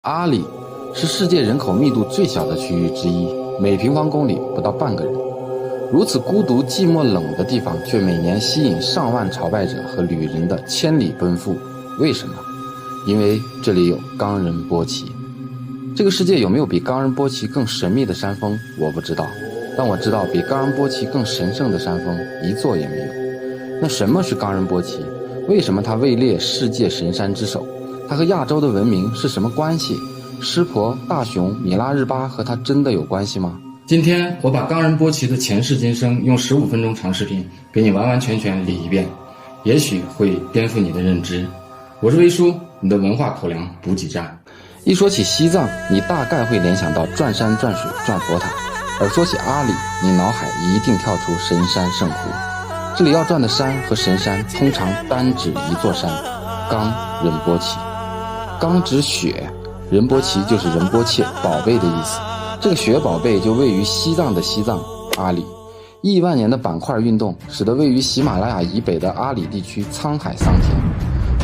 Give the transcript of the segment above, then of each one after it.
阿里是世界人口密度最小的区域之一，每平方公里不到半个人。如此孤独、寂寞、冷的地方，却每年吸引上万朝拜者和旅人的千里奔赴。为什么？因为这里有冈仁波齐。这个世界有没有比冈仁波齐更神秘的山峰，我不知道，但我知道比冈仁波齐更神圣的山峰一座也没有。那什么是冈仁波齐？为什么它位列世界神山之首？它和亚洲的文明是什么关系？湿婆、大雄、米拉日巴和它真的有关系吗？今天我把冈仁波齐的前世今生用15分钟长视频给你完完全全理一遍，也许会颠覆你的认知。我是微叔，你的文化口粮补给站。一说起西藏，你大概会联想到转山转水转佛塔，而说起阿里，你脑海一定跳出神山圣湖。这里要转的山和神山通常单指一座山，冈仁波齐。冈指雪，仁波齐就是仁波切宝贝的意思。这个雪宝贝就位于西藏的西藏阿里。亿万年的板块运动使得位于喜马拉雅以北的阿里地区沧海桑田，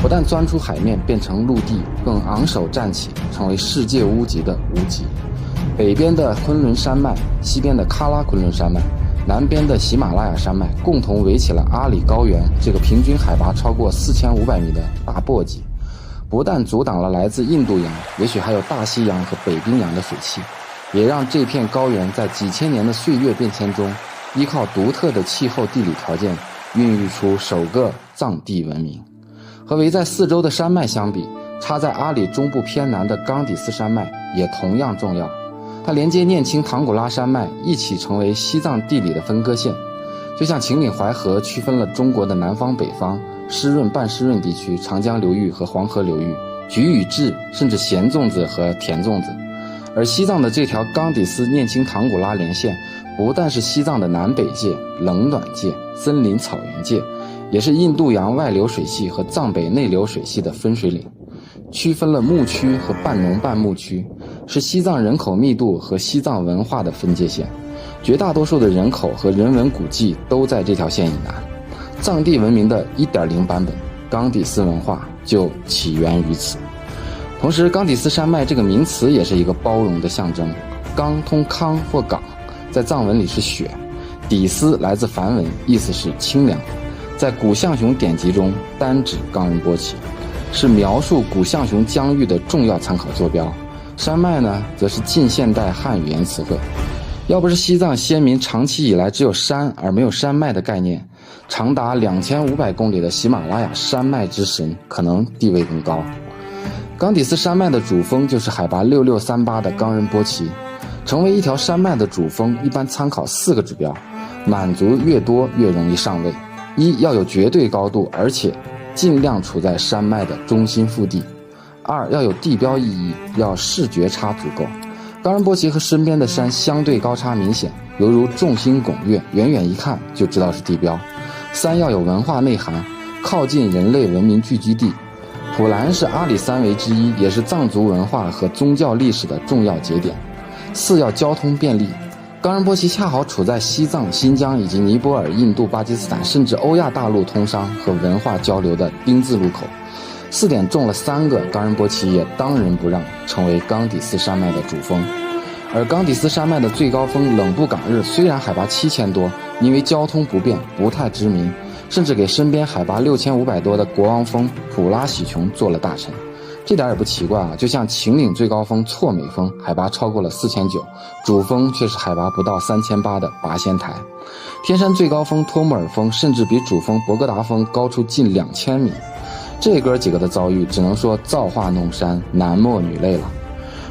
不但钻出海面变成陆地，更昂首站起，成为世界屋脊的屋脊。北边的昆仑山脉，西边的喀拉昆仑山脉，南边的喜马拉雅山脉，共同围起了阿里高原这个平均海拔超过4500米的大簸箕，不但阻挡了来自印度洋，也许还有大西洋和北冰洋的水汽，也让这片高原在几千年的岁月变迁中，依靠独特的气候地理条件，孕育出首个藏地文明。和围在四周的山脉相比，插在阿里中部偏南的冈底斯山脉也同样重要。它连接念青唐古拉山脉，一起成为西藏地理的分割线。就像秦岭淮河区分了中国的南方北方、湿润半湿润地区、长江流域和黄河流域、橘与枳，甚至咸粽子和甜粽子。而西藏的这条冈底斯念青唐古拉连线，不但是西藏的南北界、冷暖界、森林草原界，也是印度洋外流水系和藏北内流水系的分水岭，区分了牧区和半农半牧区，是西藏人口密度和西藏文化的分界线。绝大多数的人口和人文古迹都在这条线以南。藏地文明的 1.0 版本，冈底斯文化就起源于此。同时，冈底斯山脉这个名词也是一个包容的象征。冈通康或岗，在藏文里是雪；底斯来自梵文，意思是清凉。在古象雄典籍中单指冈仁波齐，是描述古象雄疆域的重要参考坐标。山脉呢，则是近现代汉语言词汇。要不是西藏先民长期以来只有山而没有山脉的概念，长达2500公里的喜马拉雅山脉之神可能地位更高。冈底斯山脉的主峰就是海拔6638的冈仁波齐。成为一条山脉的主峰一般参考4个指标，满足越多越容易上位。一，要有绝对高度，而且尽量处在山脉的中心腹地。二，要有地标意义，要视觉差足够。冈仁波齐和身边的山相对高差明显，犹如众星拱月，远远一看就知道是地标。三，要有文化内涵，靠近人类文明聚居地。普兰是阿里三维之一，也是藏族文化和宗教历史的重要节点。四，要交通便利。冈仁波齐恰好处在西藏、新疆以及尼泊尔、印度、巴基斯坦甚至欧亚大陆通商和文化交流的丁字路口。4点中了3个，冈仁波齐也当仁不让成为冈底斯山脉的主峰。而冈底斯山脉的最高峰冷布岗日虽然海拔7000多，因为交通不便不太知名，甚至给身边海拔6500多的国王峰普拉喜琼做了大臣。这点也不奇怪啊，就像秦岭最高峰错美峰海拔超过了4900，主峰却是海拔不到3800的拔仙台。天山最高峰托木尔峰甚至比主峰博格达峰高出近2000米。这哥几个的遭遇只能说造化弄山，男莫女泪了。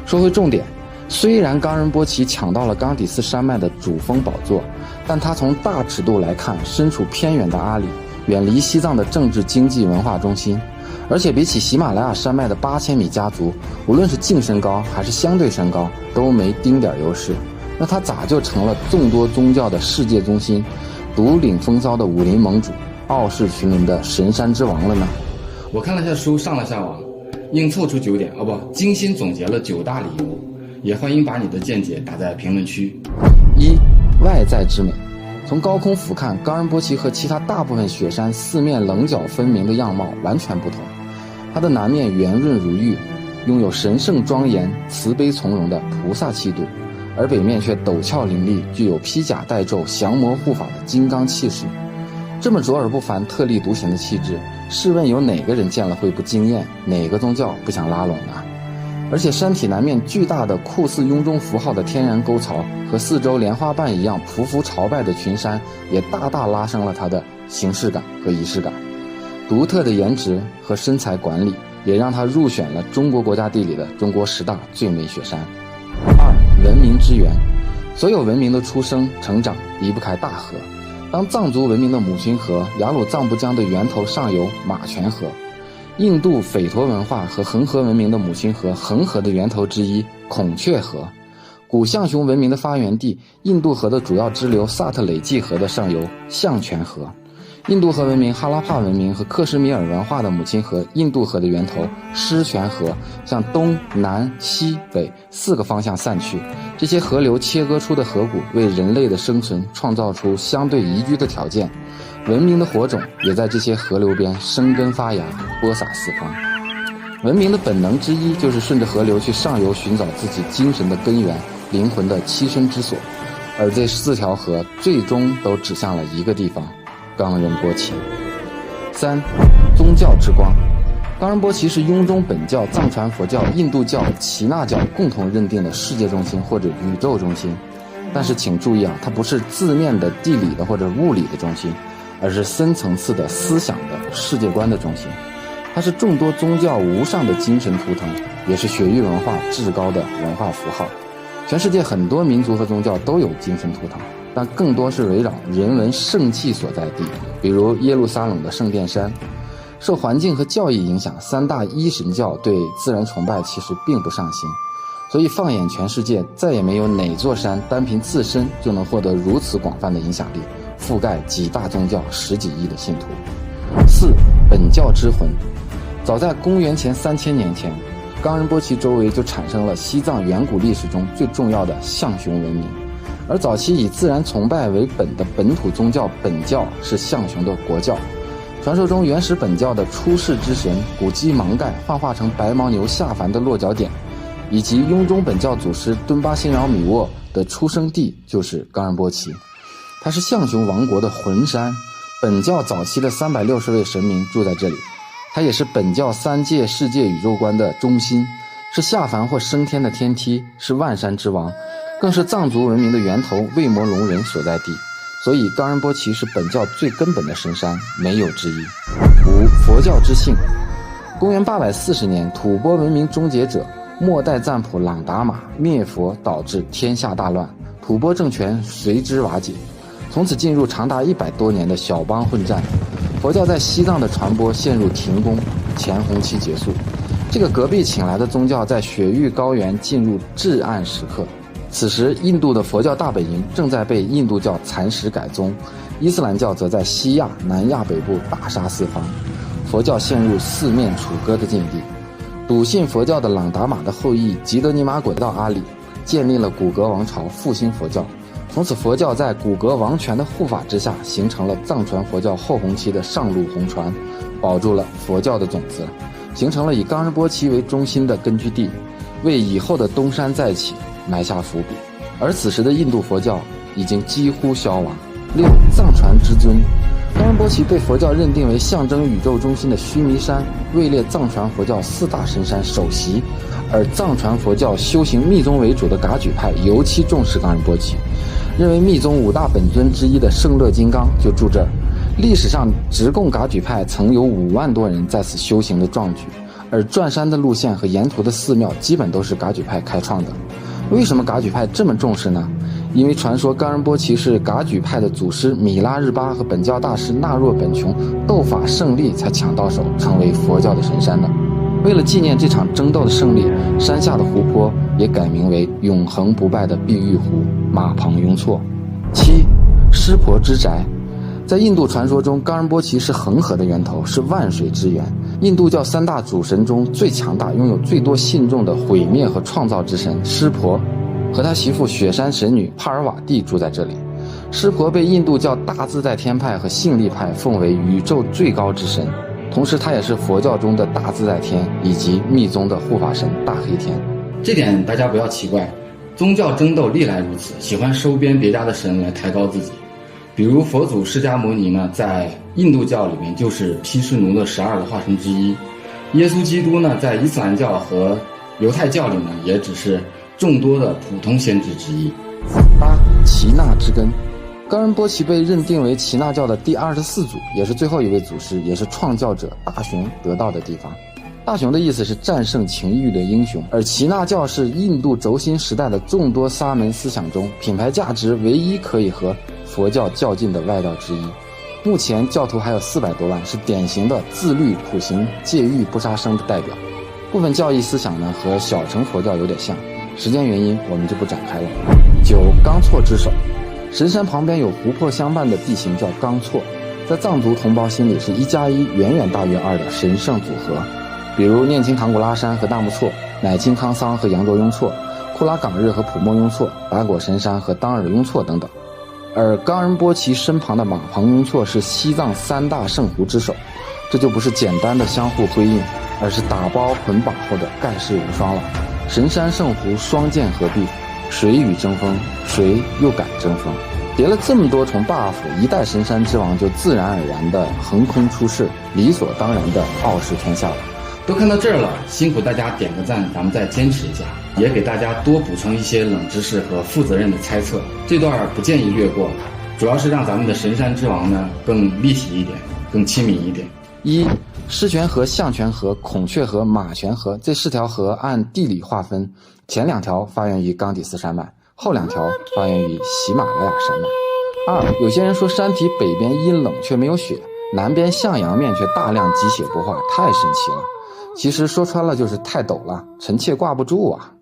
说回重点，虽然冈仁波齐抢到了冈底斯山脉的主峰宝座，但它从大尺度来看，身处偏远的阿里，远离西藏的政治经济文化中心，而且比起喜马拉雅山脉的8000米家族，无论是净身高还是相对身高都没丁点优势。那它咋就成了众多宗教的世界中心，独领风骚的武林盟主，傲视群伦的神山之王了呢？我看了下书，上了下网，硬凑出9点，精心总结了9大理由，也欢迎把你的见解打在评论区。一，外在之美。从高空俯瞰，冈仁波齐和其他大部分雪山四面棱角分明的样貌完全不同。它的南面圆润如玉，拥有神圣庄严、慈悲从容的菩萨气度，而北面却陡峭林立，具有披甲戴胄、降魔护法的金刚气势。这么卓尔不凡、特立独行的气质，试问有哪个人见了会不惊艳？哪个宗教不想拉拢呢？而且山体南面巨大的酷似雍中符号的天然沟槽和四周莲花瓣一样匍匐朝拜的群山，也大大拉升了它的形式感和仪式感。独特的颜值和身材管理，也让它入选了中国国家地理的中国10大最美雪山。2. 文明之源。所有文明的出生成长离不开大河。当藏族文明的母亲河雅鲁藏布江的源头上游马泉河，印度斐陀文化和恒河文明的母亲河恒河的源头之一孔雀河，古象雄文明的发源地印度河的主要支流萨特累济河的上游象泉河，印度河文明哈拉帕文明和克什米尔文化的母亲河印度河的源头狮泉河向东南西北4个方向散去，这些河流切割出的河谷为人类的生存创造出相对宜居的条件，文明的火种也在这些河流边生根发芽，播撒四方。文明的本能之一就是顺着河流去上游寻找自己精神的根源，灵魂的栖身之所，而这4条河最终都指向了一个地方——冈仁波齐。3. 宗教之光。冈仁波齐是雍中本教、藏传佛教、印度教、耆那教共同认定的世界中心或者宇宙中心。但是请注意啊，它不是字面的地理的或者物理的中心，而是深层次的思想的世界观的中心。它是众多宗教无上的精神图腾，也是雪域文化至高的文化符号。全世界很多民族和宗教都有精神图腾，但更多是围绕人文圣迹所在地，比如耶路撒冷的圣殿山。受环境和教义影响，3大一神教对自然崇拜其实并不上心，所以放眼全世界，再也没有哪座山单凭自身就能获得如此广泛的影响力，覆盖几大宗教10几亿的信徒。4. 本教之魂。早在公元前3000年前，冈仁波齐周围就产生了西藏远古历史中最重要的象雄文明，而早期以自然崇拜为本的本土宗教本教是象雄的国教。传说中原始本教的出世之神古基芒盖幻化成白牦牛下凡的落脚点，以及雍中本教祖师敦巴辛饶米沃的出生地就是冈仁波齐。它是象雄王国的魂山，本教早期的360位神明住在这里。它也是本教3界世界宇宙观的中心，是下凡或升天的天梯，是万山之王，更是藏族文明的源头卫摩龙人所在地。所以冈仁波齐是本教最根本的神山，没有之一。5. 佛教之姓。公元840年，吐蕃文明终结者末代赞普朗达玛灭佛，导致天下大乱，吐蕃政权随之瓦解，从此进入长达100多年的小邦混战。佛教在西藏的传播陷入停工，前弘期结束。这个隔壁请来的宗教在雪域高原进入至暗时刻。此时印度的佛教大本营正在被印度教蚕食改宗，伊斯兰教则在西亚、南亚北部大杀四方，佛教陷入四面楚歌的境地。笃信佛教的朗达玛的后裔吉德尼玛果到阿里，建立了古格王朝，复兴佛教。从此佛教在古格王权的护法之下，形成了藏传佛教后弘期的上路红传，保住了佛教的种子，形成了以冈仁波齐为中心的根据地，为以后的东山再起埋下伏笔。而此时的印度佛教已经几乎消亡。6. 藏传之尊。冈仁波齐被佛教认定为象征宇宙中心的须弥山，位列藏传佛教4大神山首席，而藏传佛教修行密宗为主的噶举派尤其重视冈仁波齐，认为密宗5大本尊之一的胜乐金刚就住这儿。历史上直贡噶举派曾有5万多人在此修行的壮举，而转山的路线和沿途的寺庙基本都是噶举派开创的。为什么噶举派这么重视呢？因为传说冈仁波齐是噶举派的祖师米拉日巴和本教大师纳若本琼斗法胜利才抢到手，成为佛教的神山的。为了纪念这场争斗的胜利，山下的湖泊也改名为永恒不败的碧玉湖马旁雍措。7. 湿婆之宅。在印度传说中，冈仁波齐是恒河的源头，是万水之源。印度教3大主神中最强大、拥有最多信众的毁灭和创造之神湿婆，和他媳妇雪山神女帕尔瓦蒂住在这里。湿婆被印度教大自在天派和性力派奉为宇宙最高之神，同时它也是佛教中的大自在天以及密宗的护法神大黑天。这点大家不要奇怪，宗教争斗历来如此，喜欢收编别家的神来抬高自己。比如佛祖释迦牟尼呢，在印度教里面就是毗湿奴的12个化身之一，耶稣基督呢，在伊斯兰教和犹太教里呢，也只是众多的普通先知之一。8. 耆那之根。冈仁波齐被认定为耆那教的第24祖，也是最后一位祖师，也是创教者大雄得道的地方。大雄的意思是战胜情欲的英雄，而耆那教是印度轴心时代的众多沙门思想中品牌价值唯一可以和佛教较劲的外道之一。目前教徒还有400多万，是典型的自律、苦行、戒欲、不杀生的代表。部分教义思想呢和小乘佛教有点像，时间原因我们就不展开了。9. 冈措之首。神山旁边有湖泊相伴的地形叫冈措，在藏族同胞心里是1+1远远大于2的神圣组合，比如念青唐古拉山和大木措，乃钦康桑和羊卓雍措，库拉岗日和普莫雍措，达果神山和当尔雍措等等。而冈仁波齐身旁的马旁雍措是西藏3大圣湖之首，这就不是简单的相互辉映，而是打包捆绑后的盖世无双了。神山圣湖双剑合璧，谁与争锋，谁又敢争锋？叠了这么多重 buff， 一代神山之王就自然而然的横空出世，理所当然的傲视天下了。都看到这儿了，辛苦大家点个赞，咱们再坚持一下，也给大家多补充一些冷知识和负责任的猜测。这段不建议略过，主要是让咱们的神山之王呢更立体一点，更亲民一点。1. 狮泉河、象泉河、孔雀河、马泉河这4条河按地理划分，前2条发源于冈底斯山脉，后2条发源于喜马拉雅山脉。2. 有些人说山体北边阴冷却没有雪，南边向阳面却大量积雪不化，太神奇了。其实说穿了就是太陡了，臣妾挂不住啊。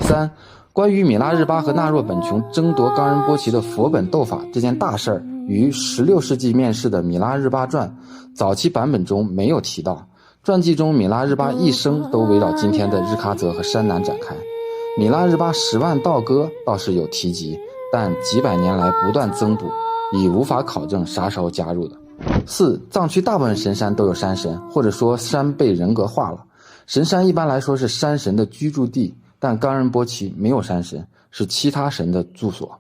3. 关于米拉日巴和纳若本琼争夺冈仁波齐的佛本斗法这件大事儿，于16世纪面世的米拉日巴传早期版本中没有提到，传记中米拉日巴一生都围绕今天的日喀则和山南展开。米拉日巴10万道歌倒是有提及，但几百年来不断增补，已无法考证啥时候加入的。4. 藏区大部分神山都有山神，或者说山被人格化了。神山一般来说是山神的居住地，但冈仁波齐没有山神，是其他神的住所。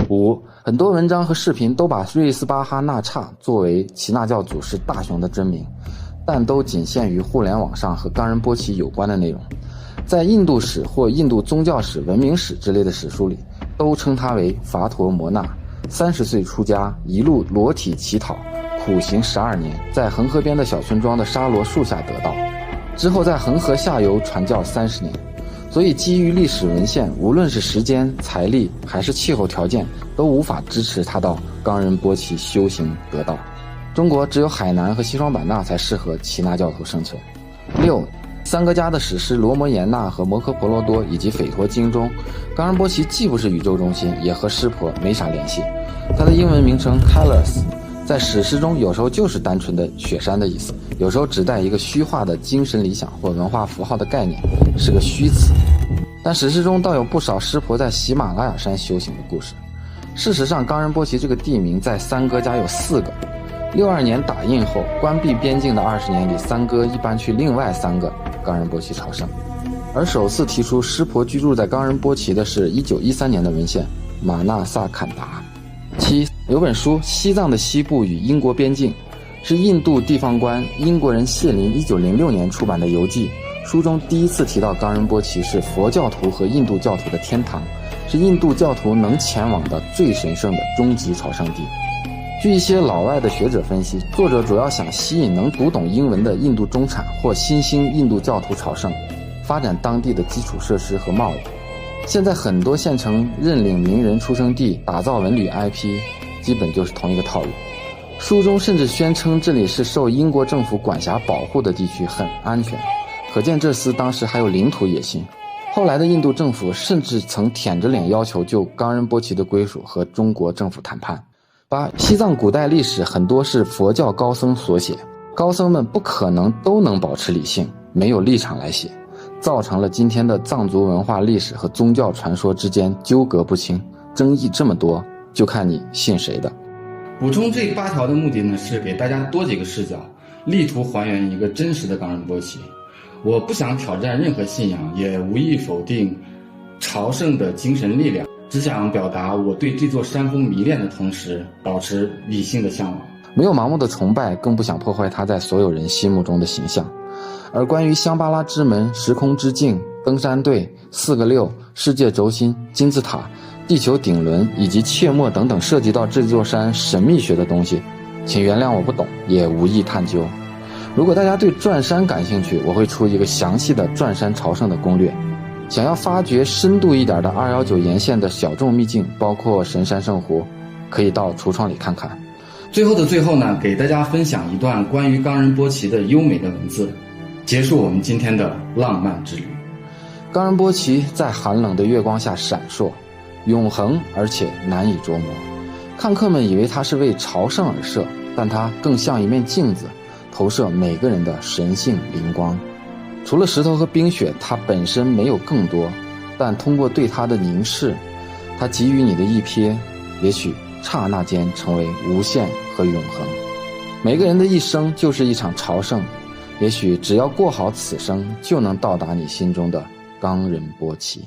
5. 很多文章和视频都把瑞斯巴哈纳刹作为耆那教祖师大雄的真名，但都仅限于互联网上和冈仁波齐有关的内容。在印度史或印度宗教史、文明史之类的史书里，都称他为伐陀摩那，30岁出家，一路裸体乞讨，苦行12年，在恒河边的小村庄的沙罗树下得道，之后在恒河下游传教30年。所以基于历史文献，无论是时间、财力还是气候条件，都无法支持他到冈仁波齐修行得道。中国只有海南和西双版纳才适合耆那教徒生存。6. 三哥家的史诗《罗摩衍那》和《摩诃婆罗多》以及《斐陀经》中，冈仁波齐既不是宇宙中心，也和湿婆没啥联系。他的英文名称 Kailas 在史诗中有时候就是单纯的雪山的意思，有时候指代一个虚化的精神理想或文化符号的概念，是个虚词。但史诗中倒有不少湿婆在喜马拉雅山修行的故事。事实上，冈仁波齐这个地名在三哥家有4个。62年打印后，关闭边境的20年里，三哥一般去另外3个冈仁波齐朝圣。而首次提出湿婆居住在冈仁波齐的是1913年的文献马纳萨坎达。7. 有本书《西藏的西部与英国边境》，是印度地方官英国人谢林1906年出版的游记。书中第一次提到冈仁波齐是佛教徒和印度教徒的天堂，是印度教徒能前往的最神圣的终极朝圣地。据一些老外的学者分析，作者主要想吸引能读懂英文的印度中产或新兴印度教徒朝圣，发展当地的基础设施和贸易。现在很多县城认领名人出生地，打造文旅 IP， 基本就是同一个套路。书中甚至宣称这里是受英国政府管辖保护的地区，很安全，可见这厮当时还有领土野心。后来的印度政府甚至曾舔着脸要求就冈仁波齐的归属和中国政府谈判。8. 西藏古代历史很多是佛教高僧所写，高僧们不可能都能保持理性，没有立场来写，造成了今天的藏族文化历史和宗教传说之间纠葛不清，争议这么多，就看你信谁的。补充这8条的目的呢，是给大家多几个视角，力图还原一个真实的冈仁波齐。我不想挑战任何信仰，也无意否定朝圣的精神力量，只想表达我对这座山峰迷恋的同时，保持理性的向往。没有盲目的崇拜，更不想破坏它在所有人心目中的形象。而关于香巴拉之门、时空之镜、登山队、4个6、世界轴心、金字塔、地球顶轮以及切末等等涉及到这座山神秘学的东西，请原谅我不懂，也无意探究。如果大家对转山感兴趣，我会出一个详细的转山朝圣的攻略。想要发掘深度一点的219沿线的小众秘境，包括神山圣湖，可以到橱窗里看看。最后的最后呢，给大家分享一段关于冈仁波齐的优美的文字，结束我们今天的浪漫之旅。冈仁波齐在寒冷的月光下闪烁，永恒而且难以捉摸。看客们以为它是为朝圣而设，但它更像一面镜子，投射每个人的神性灵光。除了石头和冰雪，它本身没有更多，但通过对它的凝视，它给予你的一瞥，也许刹那间成为无限和永恒。每个人的一生就是一场朝圣，也许只要过好此生，就能到达你心中的冈仁波齐。